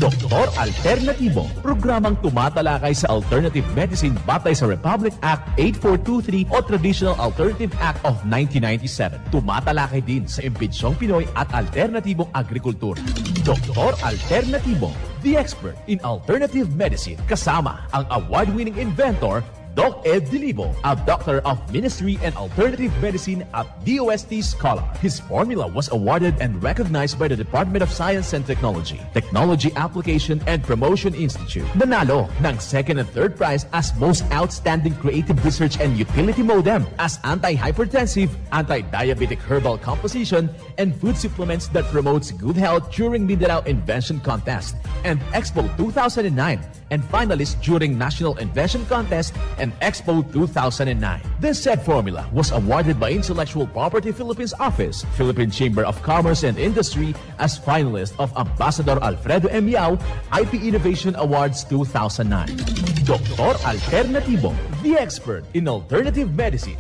Doktor Alternatibo, programang tumatalakay sa alternative medicine batay sa Republic Act 8423 o Traditional Alternative Act of 1997. Tumatalakay din sa imbitsyong Pinoy at alternatibong agrikultura. Doktor Alternatibo, the expert in alternative medicine, kasama ang award-winning inventor Doc Ed Dilibo, a doctor of ministry and alternative medicine at DOST Scholar. His formula was awarded and recognized by the Department of Science and Technology, Technology Application and Promotion Institute. Nanalo ng second and third prize as Most Outstanding Creative Research and Utility Modem, as anti-hypertensive, anti-diabetic herbal composition, and food supplements that promotes good health during Mindanao Invention Contest and Expo 2009, and finalist during National Invention Contest and Expo 2009. This said formula was awarded by Intellectual Property Philippines Office, Philippine Chamber of Commerce and Industry as finalist of Ambassador Alfredo M. Yao IP Innovation Awards 2009. Doktor Alternatibo, the expert in alternative medicine.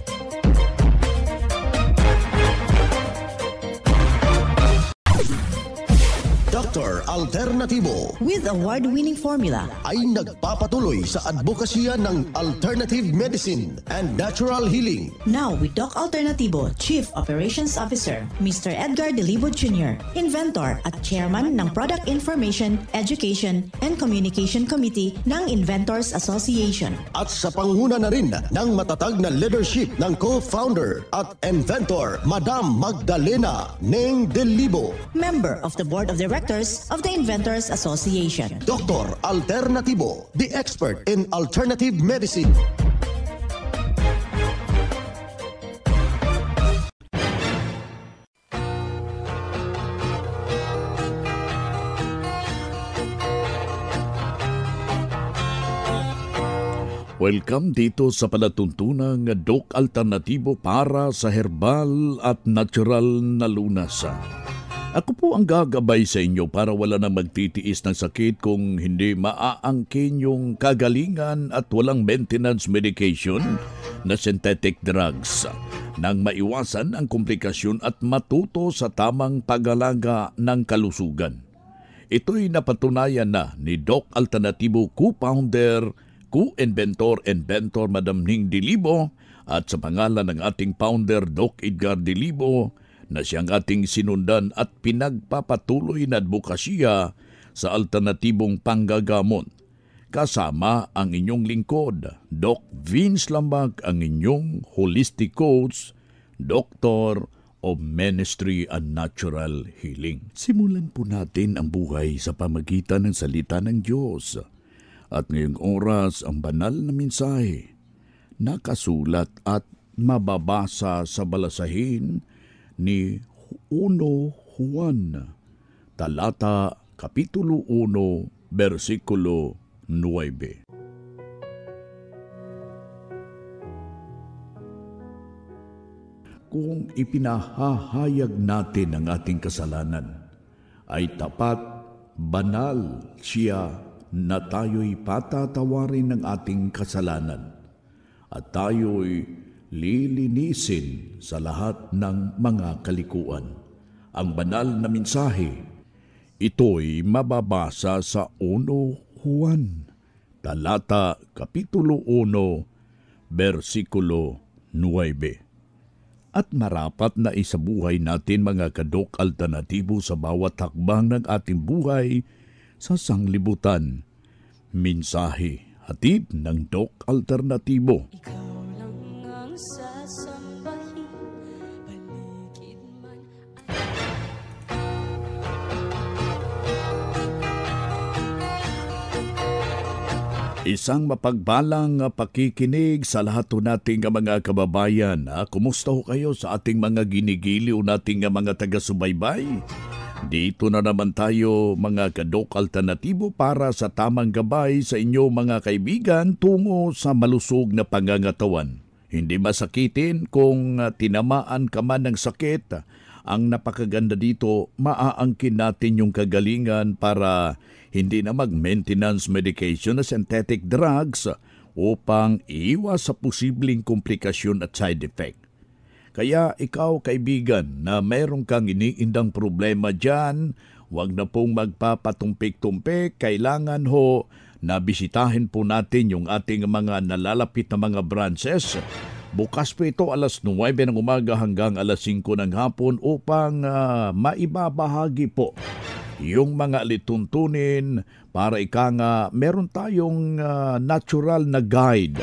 Dr. Alternatibo with award-winning formula ay nagpapatuloy sa advokasya ng alternative medicine and natural healing. Now with Doc Alternatibo, Chief Operations Officer, Mr. Edgar Dilibo Jr., Inventor at Chairman ng Product Information, Education and Communication Committee ng Inventors Association. At sa panguna na rin ng matatag na leadership ng co-founder at inventor, Madam Magdalena Neng Dilibo, Member of the Board of Directors of the Inventors Association. Dr. Alternatibo, the expert in alternative medicine. Welcome dito sa palatuntunang Doc Alternatibo para sa herbal at natural na lunas. Ako po ang gagabay sa inyo para wala na magtitiis ng sakit kung hindi maaangkin yung kagalingan at walang maintenance medication na synthetic drugs nang maiwasan ang komplikasyon at matuto sa tamang pag-alaga ng kalusugan. Ito'y napatunayan na ni Doc Alternatibo co-founder, co-inventor Madam Ning Dilibo at sa pangalan ng ating founder Doc Edgar Dilibo na siyang ating sinundan at pinagpapatuloy na advokasya sa alternatibong panggagamot. Kasama ang inyong lingkod, Doc Vince Lambag, ang inyong holistic coach, Doctor of Ministry and Natural Healing. Simulan po natin ang buhay sa pamagitan ng salita ng Diyos. At ngayong oras ang banal na mensahe, nakasulat at mababasa sa balasahin ni 1 Juan, talata kapitulo 1, versikulo 9. Kung ipinahahayag natin ang ating kasalanan, ay tapat, banal siya na tayo'y patatawarin ng ating kasalanan at tayo'y lilinisin sa lahat ng mga kalikuan. Ang banal na mensahe, ito'y mababasa sa 1 Juan, talata kapitulo 1, versikulo 9. At marapat na isabuhay natin mga kadok alternatibo sa bawat hakbang ng ating buhay sa sanglibutan. Mensahe hatid ng Doc Alternatibo. Isang mapagbalang pakikinig sa lahat nating mga kababayan. Kumusta ho kayo sa ating mga ginigiliw nating mga taga-subaybay? Dito na naman tayo mga kadok alternatibo para sa tamang gabay sa inyo mga kaibigan tungo sa malusog na pangangatawan. Hindi masakitin kung tinamaan ka man ng sakit. Ang napakaganda dito, maaangkin natin yung kagalingan para hindi na mag-maintenance medication na synthetic drugs upang iwas sa posibleng komplikasyon at side effect. Kaya ikaw kaibigan na mayroon kang iniindang problema dyan, Huwag na pong magpapatumpik-tumpik. Kailangan ho na bisitahin po natin yung ating mga nalalapit na mga branches. Bukas po ito alas 9 ng umaga hanggang alas 5 ng hapon upang maibabahagi po yung mga lituntunin para meron tayong natural na guide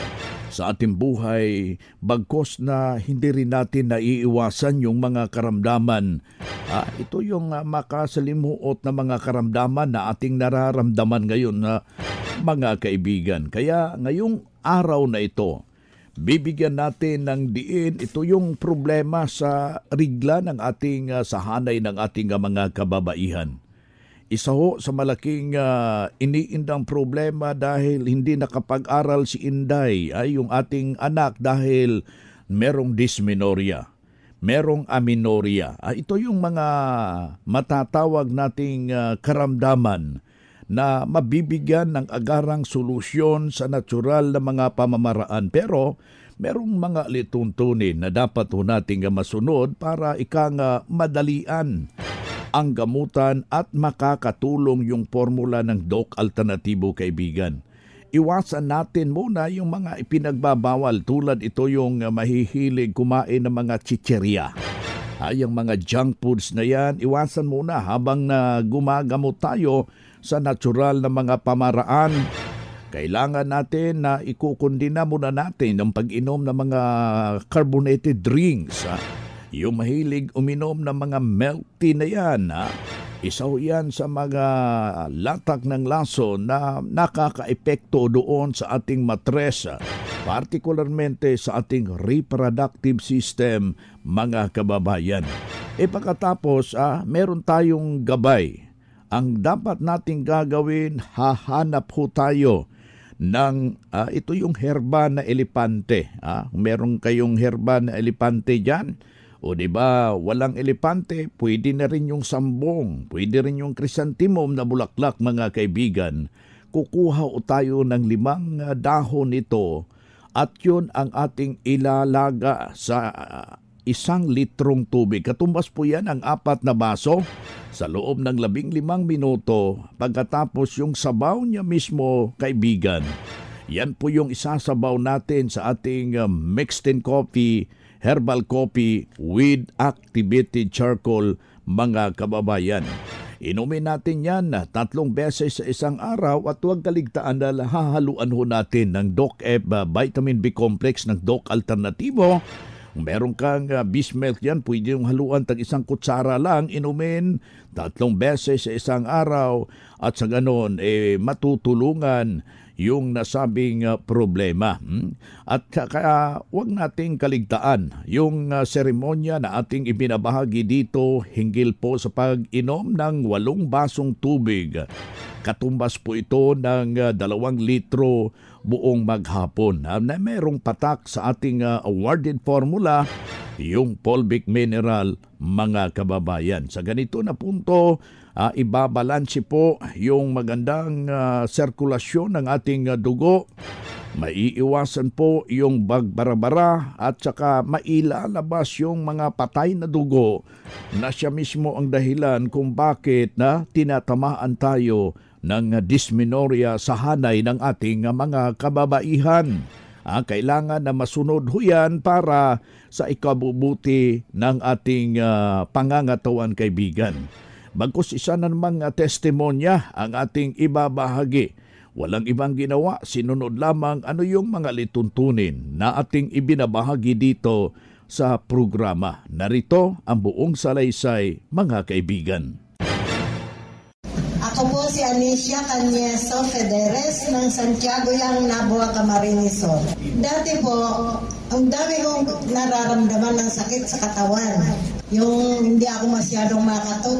sa ating buhay, bagkos na hindi rin natin naiiwasan yung mga karamdaman. Ito yung makasalimuot na mga karamdaman na ating nararamdaman ngayon na mga kaibigan. Kaya ngayong araw na ito, bibigyan natin ng diin ito yung problema sa rigla ng ating sahanay ng ating mga kababaihan. Isa ho sa malaking iniindang problema dahil hindi nakapag-aral si Inday ay yung ating anak dahil merong dysmenorrhea, merong amenorrhea. Ito yung mga matatawag nating karamdaman na mabibigyan ng agarang solusyon sa natural na mga pamamaraan. Pero merong mga lituntunin na dapat ho nating masunod para madalian ang gamutan at makakatulong yung formula ng Doc Alternatibo, kaibigan. Iwasan natin muna yung mga ipinagbabawal tulad ito yung mahihilig kumain ng mga chicheria. Yung mga junk foods na yan, iwasan muna habang gumagamot tayo sa natural na mga pamaraan. Kailangan natin na ikukundina muna natin ang pag-inom ng mga carbonated drinks. Yung mahilig uminom ng mga milk tea na yan, isa yan sa mga latak ng laso na nakaka-epekto doon sa ating matres, partikularmente sa ating reproductive system, mga kababayan. Pagkatapos, meron tayong gabay. Ang dapat nating gagawin, hahanap ho tayo ng ito yung herba na elepante. Meron kayong herba na elepante dyan. O diba, walang elepante, pwede na rin yung sambong, pwede rin yung krisantimum na bulaklak, mga kaibigan. Kukuha o tayo ng 5 dahon nito at yun ang ating ilalaga sa 1 litrong tubig. Katumbas po yan ang 4 na baso sa loob ng 15 minuto. Pagkatapos yung sabaw niya mismo, kaibigan, yan po yung isasabaw natin sa ating mixed in coffee, herbal coffee with activated charcoal, mga kababayan. Inumin natin yan 3 beses sa isang araw at huwag kaligtaan na hahaluan ho natin ng Doc-F Vitamin B Complex ng Doc Alternatibo. Kung meron kang Bismilk yan, pwede yung haluan tag 1 kutsara lang, inumin 3 beses sa isang araw at sa ganon matutulungan yung nasabing problema. At kaya huwag nating kaligtaan yung seremonya na ating ibinabahagi dito hinggil po sa pag-inom ng 8 basong tubig. Katumbas po ito ng 2 litro buong maghapon. Na merong patak sa ating awarded formula, yung fulvic mineral, mga kababayan. Sa ganito na punto, ibabalansi po yung magandang sirkulasyon ng ating dugo. Maiiwasan po yung bagbarabara at saka mailalabas yung mga patay na dugo na siya mismo ang dahilan kung bakit tinatamaan tayo ng dysmenorrhea sa hanay ng ating mga kababaihan. Kailangan na masunod ho yan para sa ikabubuti ng ating pangangatawan, kaibigan. Bagkus isa na namang testimonya ang ating ibabahagi. Walang ibang ginawa, sinunod lamang ano yung mga lituntunin na ating ibinabahagi dito sa programa. Narito ang buong salaysay, mga kaibigan. Ako po si Anicia Cañeso Federes ng Santiago Yang Nabua, Camarines Sur. Dati po, ang dami kong nararamdaman ng sakit sa katawan. Yung hindi ako masyadong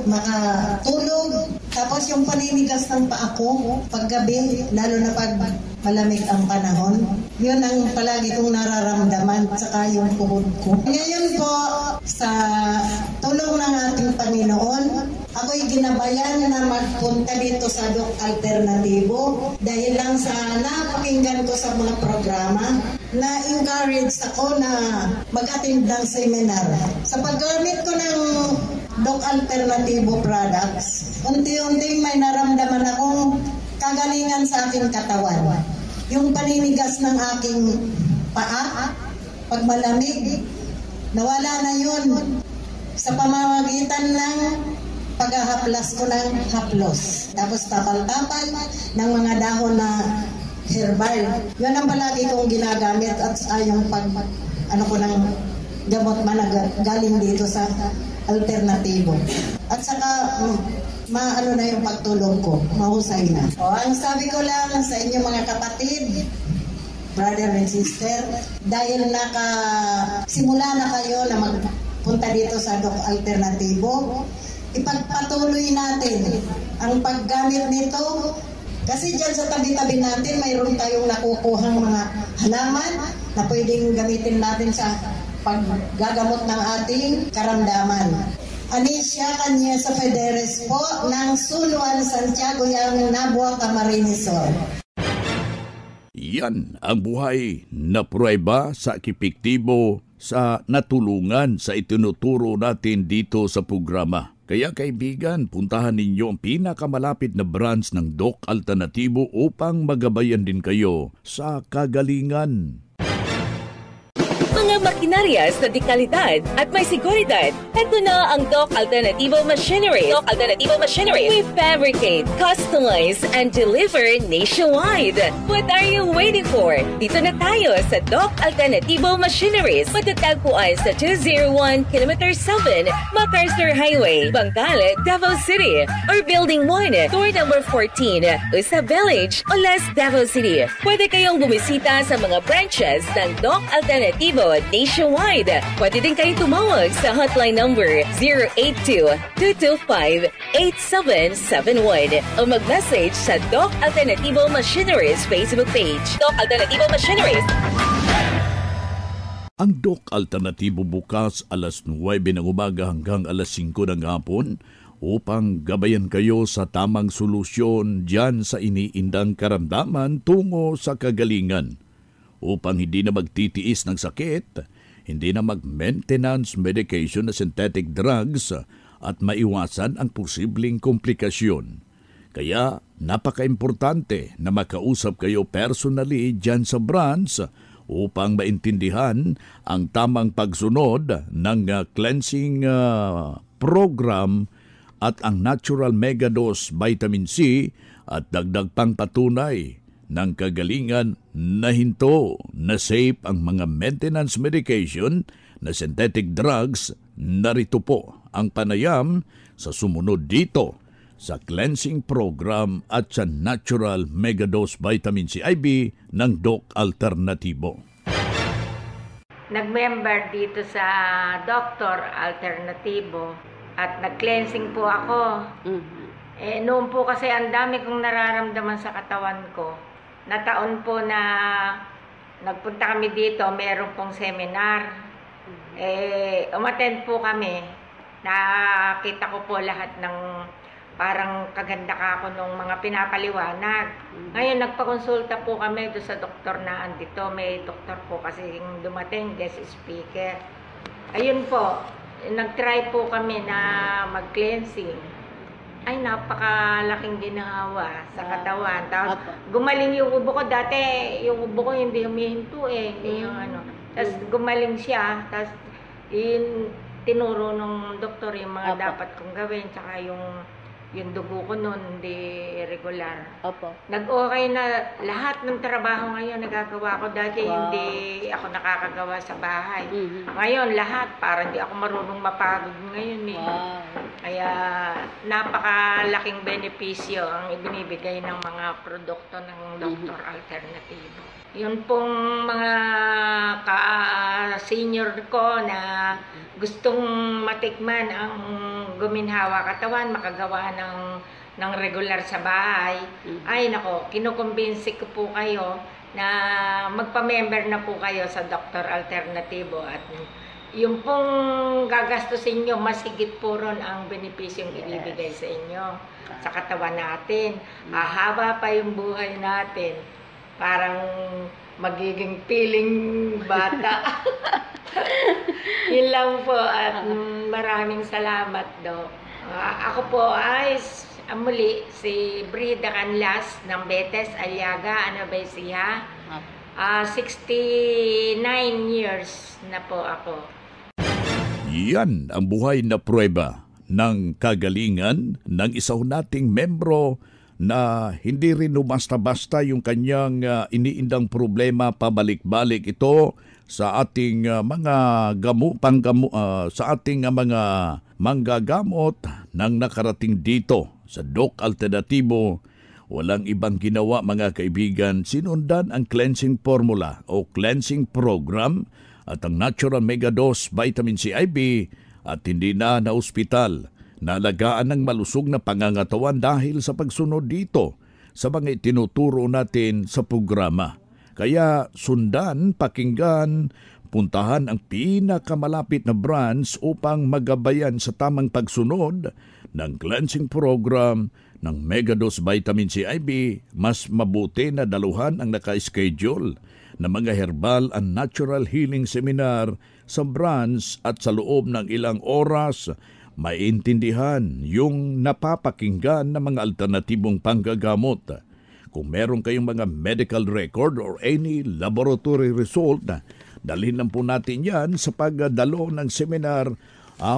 makatulog. Tapos yung paninigas ng paa ko paggabi, lalo na pag malamig ang panahon. Yun ang palagi kong nararamdaman, saka yung puhod ko. Ngayon po, sa tulong ng ating Panginoon, ako'y ginabayan na magpunta dito sa Doc Alternatibo dahil lang sa napakinggan ko sa mga programa, na-encourage ako na mag-attend ng seminar. Sa paggamit ko ng Doc Alternativo products, unti-unting may naramdaman akong kagalingan sa aking katawan. Yung paninigas ng aking paa, pag malamig, nawala na yun sa pamamagitan ng paghahaplas ko ng haplos. Tapos tapal-tapal ng mga dahon na herbal. Yan ang palagi kong ginagamit at yung ko ng gamot man galing dito sa alternatibo. At saka maano na yung pagtulog ko, mahusay na. Ang sabi ko lang sa inyo mga kapatid, brother and sister, dahil simula na kayo na magpunta dito sa Doc Alternativo, ipagpatuloy natin ang paggamit nito kasi dyan sa tabi-tabi natin mayroon tayong nakukuhang mga halaman na pwedeng gamitin natin sa paggagamot ng ating karamdaman. Anisha Cañesa Federes po ng Suluan, Santiago, yang Nabua, Camarines Sur. Yan ang buhay na pruweba sa epektibo sa natulungan sa itinuturo natin dito sa programa. Kaya kaibigan, puntahan ninyo ang pinakamalapit na branch ng Doc Alternativo upang magabayan din kayo sa kagalingan. Mga makinarias na dekalidad at may seguridad. Ito na ang Doc Alternativo Machinery. Doc Alternativo Machinery. We fabricate, customize, and deliver nationwide. What are you waiting for? Dito na tayo sa Doc Alternativo Machineries. Matatagpuan sa 201 km 7 MacArthur Highway, Bangkalet, Davao City. Or Building 1, Door number 14, Usa Village, Olas, Davao City. Pwede kayong bumisita sa mga branches ng Doc Alternativo nationwide. Pwede din kayo tumawag sa hotline number 082-225-8771 o mag-message sa Doc Alternativo Machineries Facebook page. Doc Alternativo Machineries. Ang Doc Alternativo bukas alas 9 ng umaga hanggang alas 5 ng hapon upang gabayan kayo sa tamang solusyon dyan sa iniindang karamdaman tungo sa kagalingan. Upang hindi na magtitiis ng sakit, hindi na mag-maintenance medication na synthetic drugs at maiwasan ang posibleng komplikasyon. Kaya napaka-importante na makausap kayo personally dyan sa branch upang maintindihan ang tamang pagsunod ng cleansing program at ang natural megadose vitamin C at dagdag pang patunay ng kagalingan na hinto na safe ang mga maintenance medication na synthetic drugs. Narito po ang panayam sa sumunod dito sa cleansing program at sa natural megadose vitamin C IV ng Doc Alternativo. Nag-member dito sa Dr. Alternativo at nag-cleansing po ako. Noon po kasi ang dami kong nararamdaman sa katawan ko. Nataon po na nagpunta kami dito, meron pong seminar. Umattend po kami. Nakita ko po lahat ng parang kaganda ka ako nung mga pinapaliwanag. Ngayon, nagpakonsulta po kami doon sa doktor na andito. May doktor po kasi dumating, guest speaker. Ayun po, nag-try po kami na mag-cleansing. Ay, napakalaking ginhawa sa katawan. Tapos, gumaling yung ubo ko. Dati, yung ubo ko hindi humihinto Hindi yung ano. Tapos, gumaling siya. Tapos, tinuro ng doktor yung mga dapat kong gawin. Tsaka yung dugo ko noon, hindi regular. Nag-okay na lahat ng trabaho ngayon nagagawa ko. Dati hindi ako nakakagawa sa bahay. Ngayon, lahat. Parang hindi ako marunong mapagod ngayon Kaya napakalaking benepisyo ang ibinibigay ng mga produkto ng Dr. Alternativo. Yun pong mga ka-senior ko na gustong matikman ang guminhawa katawan, makagawa ng regular sa bahay. Ay nako, kinukumbinsi ko po kayo na magpa-member na po kayo sa Dr. Alternativo at yung pong gagastusin nyo, mas higit po ron ang benepisyong ibibigay sa inyo sa katawan natin. Hahaba pa yung buhay natin. Parang magiging piling bata. Yun lang po at maraming salamat, Dok. Ako po ay muli si Brida Canlas ng Betes Aliaga, Anabesiya. 69 years na po ako. Yan ang buhay na pruweba ng kagalingan ng isa nating membro na hindi rin basta-basta yung kanyang iniindang problema, pabalik-balik ito sa ating mga sa ating mga manggagamot nang nakarating dito sa Doc Alternativo. Walang ibang ginawa, mga kaibigan, sinundan ang cleansing formula o cleansing program at ang Natural Mega Dose Vitamin C IV at hindi na ospital. Nalagaan ng malusog na pangangatawan dahil sa pagsunod dito sa mga itinuturo natin sa programa. Kaya sundan, pakinggan, puntahan ang pinakamalapit na branch upang magabayan sa tamang pagsunod ng cleansing program ng Megadose Vitamin C IV. Mas mabuti na daluhan ang naka-schedule na mga herbal and natural healing seminar sa branch at sa loob ng ilang oras maintindihan yung napapakinggan ng mga alternatibong panggagamot. Kung meron kayong mga medical record or any laboratory result, dalhin lang po natin yan sa pagdalo ng seminar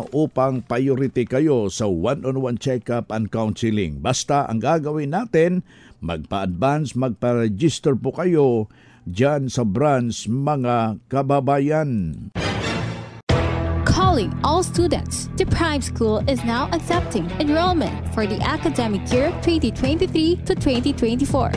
upang priority kayo sa one-on-one check-up and counseling. Basta ang gagawin natin, magpa-advance, magpa-register po kayo dyan sa branch, mga kababayan. Calling all students, the Prime School is now accepting enrollment for the academic year 2023 to 2024.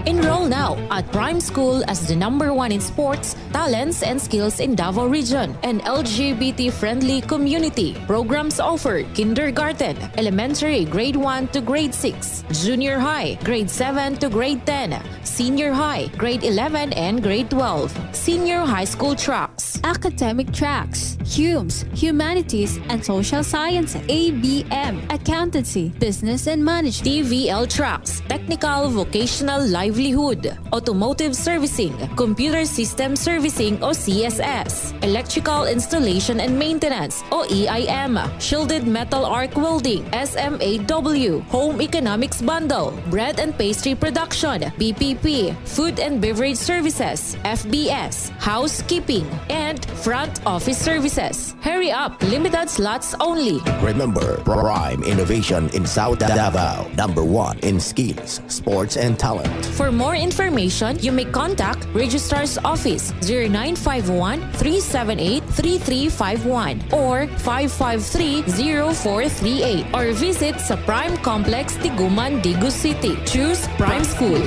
Enroll now at Prime School as the #1 in sports, talents, and skills in Davao Region, an LGBT-friendly community. Programs offered: kindergarten, elementary grade 1 to grade 6, junior high grade 7 to grade 10, senior high grade 11 and grade 12, senior high school tracks, academic tracks, HUMS, Humanities and Social Sciences, ABM, Accountancy, Business and Management, TVL tracks, technical vocational livelihood, automotive servicing, computer system servicing o CSS, electrical installation and maintenance o EIM, shielded metal arc welding, SMAW, home economics bundle, bread and pastry production, BPP, food and beverage services, FBS, housekeeping, and front office services. Hurry up, limited slots only. Remember, Prime Innovation in South Davao, #1 in skills, sports, and talent. For more information, you may contact Registrar's Office 0951-378-3351 or 553-0438 or visit sa Prime Complex, Tiguman, Digu City. Choose Prime School.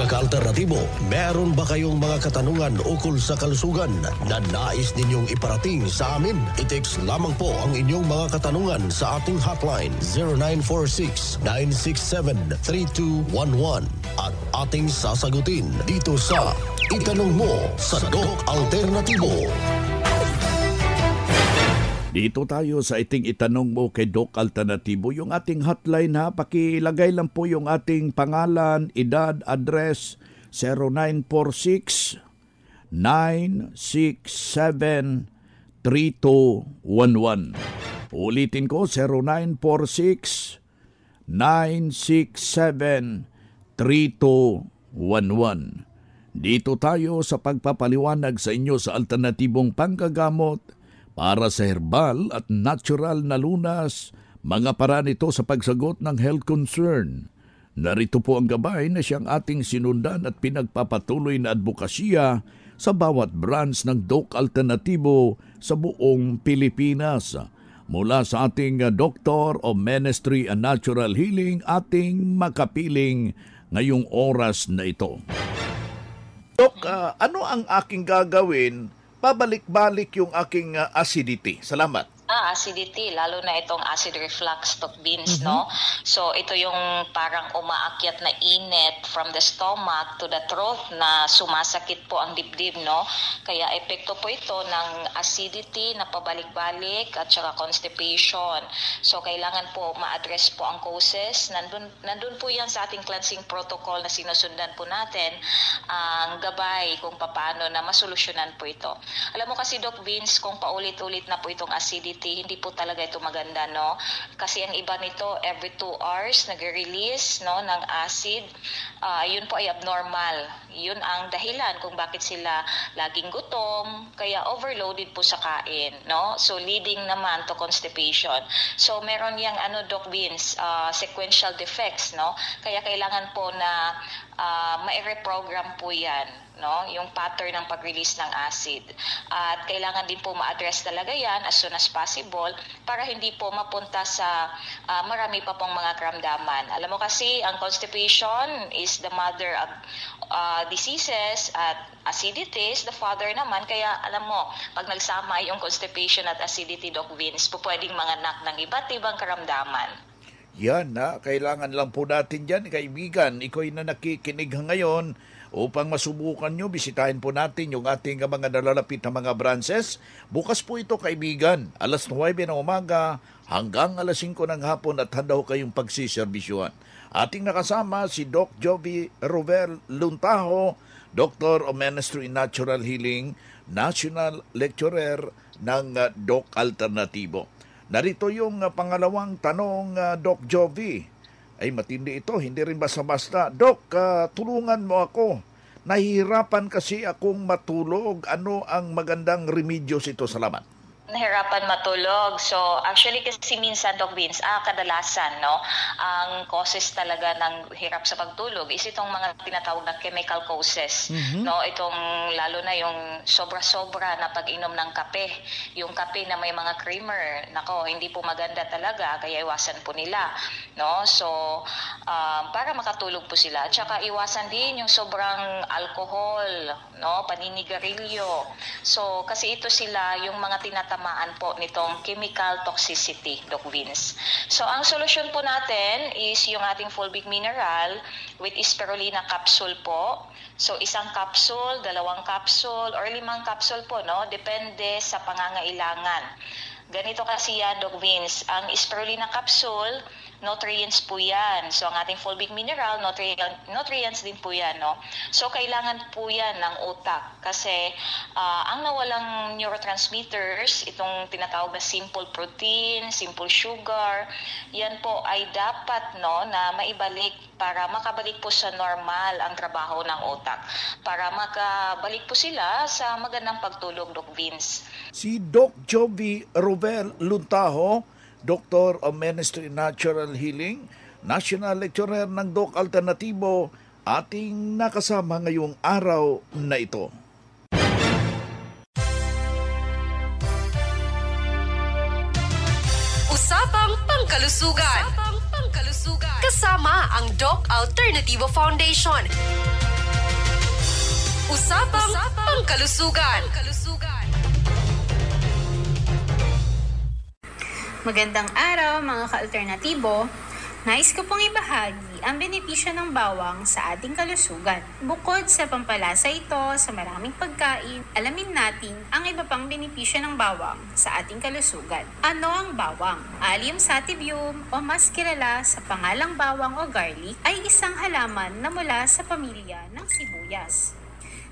Alternatibo, meron ba kayong mga katanungan ukol sa kalusugan na nais ninyong iparating sa amin? I-text lamang po ang inyong mga katanungan sa ating hotline 0946-967-3211 at ating sasagutin dito sa Itanong Mo sa Doc Alternatibo. Dito tayo sa itanong mo kay Doc Alternatibo. Yung ating hotline ha, pakilagay lang po yung ating pangalan, edad, address, 0946-967-3211. Ulitin ko, 0946-967-3211. Dito tayo sa pagpapaliwanag sa inyo sa alternatibong panggagamot para sa herbal at natural na lunas, mga paraan ito sa pagsagot ng health concern. Narito po ang gabay na siyang ating sinundan at pinagpapatuloy na advokasya sa bawat branch ng Doc Alternativo sa buong Pilipinas. Mula sa ating Doctor of Ministry and Natural Healing, ating makapiling ngayong oras na ito. Doc, ano ang aking gagawin? Pabalik-balik yung aking acidity. Salamat. sobra acidity, lalo na itong acid reflux, Doc Vince, no? So ito yung parang umaakyat na init from the stomach to the throat na sumasakit po ang dibdib, no? Kaya epekto po ito ng acidity na pabalik-balik at saka constipation. So kailangan po ma-address po ang causes. Nandun po yan sa ating cleansing protocol na sinusundan po natin, ang gabay kung paano na masolusyonan po ito. Alam mo kasi Doc Vince, kung paulit-ulit na po itong acidity, hindi po talaga ito maganda, no? Kasi ang iba nito, every 2 hours nag-release, no, ng acid. Yun po ay abnormal. Yun ang dahilan kung bakit sila laging gutom, kaya overloaded po sa kain, no? So leading naman to constipation. So meron yang Doc Vince, sequential defects, no? Kaya kailangan po na ma-reprogram po yan, no? Yung pattern ng pag-release ng acid. At kailangan din po ma-address talaga yan as soon as possible para hindi po mapunta sa marami pa pong mga karamdaman. Alam mo kasi, ang constipation is the mother of diseases at acidity is the father naman. Kaya alam mo, pag nagsama yung constipation at acidity, Doc Vince, po pwedeng manganak ng iba't ibang karamdaman. Yan na, kailangan lang po natin dyan, kaibigan. Iko'y na nakikinig ngayon upang masubukan nyo, bisitahin po natin yung ating mga nalalapit na mga branches. Bukas po ito, kaibigan, alas 9 ng umaga hanggang alas 5 ng hapon at handa ho kayong pagsiserbisyuhan. Ating nakasama si Doc Jovi Rovel Luntaho, Doctor of Ministry in Natural Healing, National Lecturer ng Doc Alternativo. Narito yung pangalawang tanong, Doc Jovi. Ay matindi ito, hindi rin basta-basta. Doc, tulungan mo ako. Nahihirapan kasi akong matulog. Ano ang magandang remedyo ito? Salamat. Nahirapan matulog. So, actually kasi minsan, Doc Vince, kadalasan, no, ang causes talaga ng hirap sa pagtulog is itong mga tinatawag na chemical causes. No, itong lalo na yung sobra-sobra na pag-inom ng kape. Yung kape na may mga creamer, nako, hindi po maganda talaga, kaya iwasan po nila, no? So, para makatulog po sila. At saka iwasan din yung sobrang alcohol, no, paninigarilyo. So, kasi ito sila yung mga tinatamaan po nitong chemical toxicity, Doc Vince. So, ang solusyon po natin is yung ating fulvic mineral with spirulina capsule po. So, 1 capsule, 2 capsule, or 5 capsule po, no? Depende sa pangangailangan. Ganito kasi yan, Doc Vince. Ang spirulina capsule, nutrients po yan. So, ang ating fulvic mineral, nutrients din po yan, no? So, kailangan po yan ng utak. Kasi, ang nawalang neurotransmitters, itong tinatawag na simple protein, simple sugar, yan po ay dapat, no, na maibalik para makabalik po sa normal ang trabaho ng utak. Para makabalik po sila sa magandang pagtulog, Doc Vince. Si Doc Jovi Rovel Luntaho, Doctor of Ministry in Natural Healing, National Lecturer ng Doc Alternativo, ating nakasama ngayong araw na ito. Usapang Pangkalusugan. Kasama ang Doc Alternativo Foundation. Usapang Pangkalusugan. Magandang araw mga ka-alternatibo. Nais ko pong ibahagi ang benepisyo ng bawang sa ating kalusugan. Bukod sa pampalasa ito sa maraming pagkain, alamin natin ang iba pang benepisyo ng bawang sa ating kalusugan. Ano ang bawang? Allium sativum o mas kilala sa pangalang bawang o garlic ay isang halaman na mula sa pamilya ng sibuyas.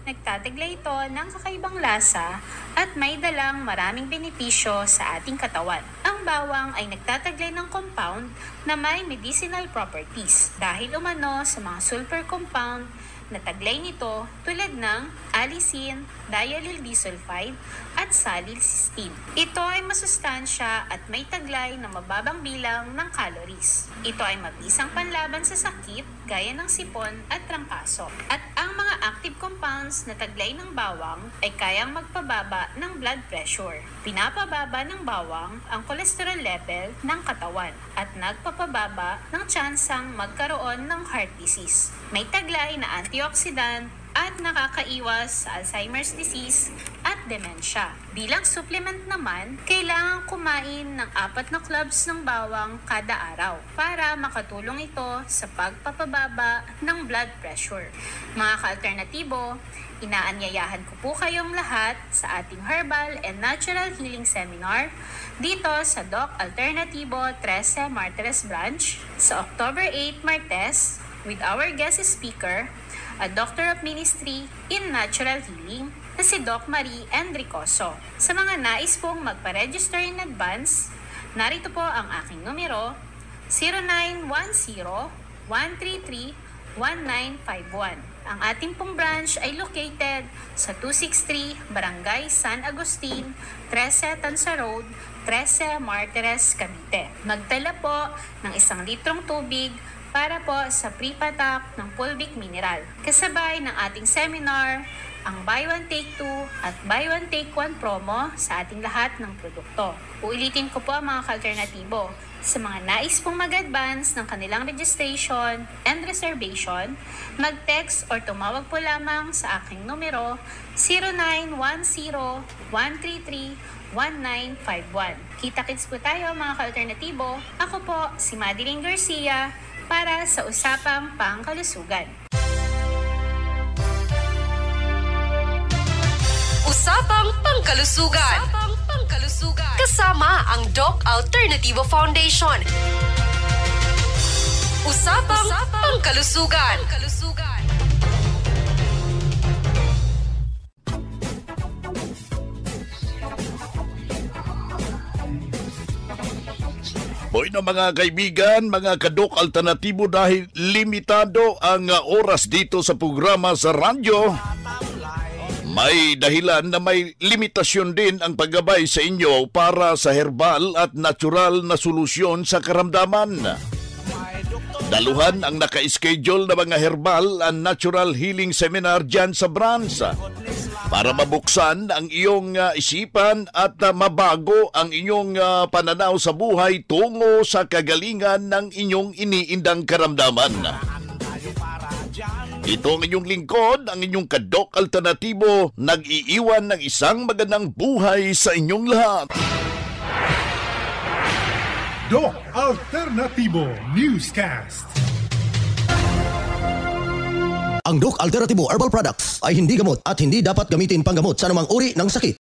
Nagtataglay ito ng kakaibang lasa at may dalang maraming benepisyo sa ating katawan. Ang bawang ay nagtataglay ng compound na may medicinal properties dahil umano sa mga sulfur compound na taglay nito tulad ng allicin, diallyl disulfide at salilcysteine. Ito ay masustansya at may taglay na mababang bilang ng calories. Ito ay mabisang panlaban sa sakit gaya ng sipon at trangkaso. At ang mga active compounds na taglay ng bawang ay kayang magpababa ng blood pressure. Pinapababa ng bawang ang cholesterol level ng katawan at nagpapababa ng tsansang magkaroon ng heart disease. May taglay na antioxidant at nakakaiwas sa Alzheimer's disease at at demensya. Bilang supplement naman, kailangan kumain ng 4 na cloves ng bawang kada araw para makatulong ito sa pagpapababa ng blood pressure. Mga ka-alternatibo, inaanyayahan ko po kayong lahat sa ating Herbal and Natural Healing Seminar dito sa Doc Alternativo 13 Martires Branch sa October 8 Martes with our guest speaker, a Doctor of Ministry in Natural Healing na si Doc Marie Enricoso. Sa mga nais pong magpa-register in advance, narito po ang aking numero 0910-133-1951. Ang ating pong branch ay located sa 263 Barangay San Agustin, 13 Tansa Road, 13 Martires, Cavite. Magdala po ng 1 litrong tubig para po sa pre-patak ng Pulvic Mineral. Kasabay ng ating seminar, ang Buy One Take 2 at Buy One Take 1 promo sa ating lahat ng produkto. Uulitin ko po mga ka-alternatibo. Sa mga nais pong mag-advance ng kanilang registration and reservation, mag-text or tumawag po lamang sa aking numero 0910-133-1951. Kita-kits po tayo mga ka-alternatibo. Ako po si Madeline Garcia para sa Usapang Pangkalusugan. Usapang Pangkalusugan. Kasama ang Doc Alternativo Foundation. Usapang Pangkalusugan. Hoy na mga kaibigan, mga kadok alternatibo, dahil limitado ang oras dito sa programa sa radyo, may dahilan na may limitasyon din ang paggabay sa inyo para sa herbal at natural na solusyon sa karamdaman. Daluhan ang naka-schedule na mga herbal and natural healing seminar dyan sa branch para mabuksan ang iyong isipan at mabago ang inyong pananaw sa buhay tungo sa kagalingan ng inyong iniindang karamdaman. Ito ang inyong lingkod, ang inyong kadok alternatibo, nag-iiwan ng isang magandang buhay sa inyong lahat. Doc Alternativo Newscast. Ang Doc Alternativo Herbal Products ay hindi gamot at hindi dapat gamitin panggamot sa anumang uri ng sakit.